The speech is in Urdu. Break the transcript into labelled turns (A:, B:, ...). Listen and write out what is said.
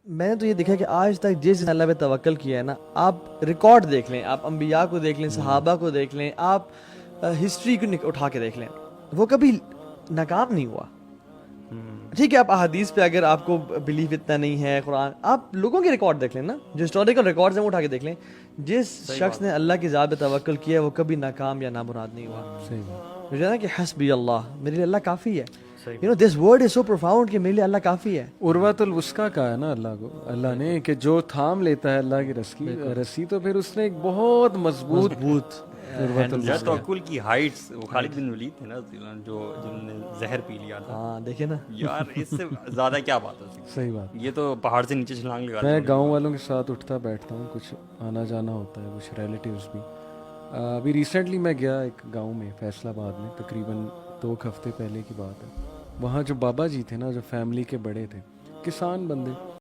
A: میں نے تو یہ دیکھا کہ آج تک جس نے اللہ پہ توکل کیا ہے نا، آپ ریکارڈ دیکھ لیں، آپ انبیاء کو دیکھ لیں، صحابہ کو دیکھ لیں، آپ ہسٹری کو اٹھا کے دیکھ لیں، وہ کبھی ناکام نہیں ہوا. ٹھیک ہے، آپ احادیث پہ اگر آپ کو بلیف اتنا نہیں ہے، قرآن، آپ لوگوں کے ریکارڈ دیکھ لیں نا، جو ہسٹوریکل ریکارڈز ہیں وہ اٹھا کے دیکھ لیں. جس شخص نے اللہ کی ذات پہ توکل کیا ہے وہ کبھی ناکام یا نامراد نہیں ہوا.
B: صحیح بات.
A: مجھے نا کہ حسبی اللہ، میرے لیے اللہ کافی ہے. You know this word is so profound کہ میرے لیے اللہ کافی ہے.
B: عروۃ الوثقیٰ کہا ہے نا اللہ کو، اللہ نے کہ جو تھام لیتا ہے اللہ کی رسی تو پھر اس نے ایک بہت مضبوط عروۃ
C: یار
B: الوثقیٰ.
C: توکل کی ہائٹس، وہ خالد بن ولید تھے نا جو جنہوں نے زہر پی لیا تھا.
A: ہاں دیکھیں نا
C: یار اس سے زیادہ کیا بات ہو سکتی.
B: صحیح بات.
C: یہ تو پہاڑ سے نیچے چھلانگ لگاتے
B: میں گاؤں والوں کے ساتھ اٹھتا بیٹھتا ہوں، کچھ آنا جانا ہوتا ہے، کچھ ریلیٹیوز بھی. ابھی ریسنٹلی میں گیا ایک گاؤں میں فیصل آباد میں، تقریباً 2 ہفتے پہلے کی بات ہے. وہاں جو بابا جی تھے نا، جو فیملی کے بڑے تھے، کسان بندے،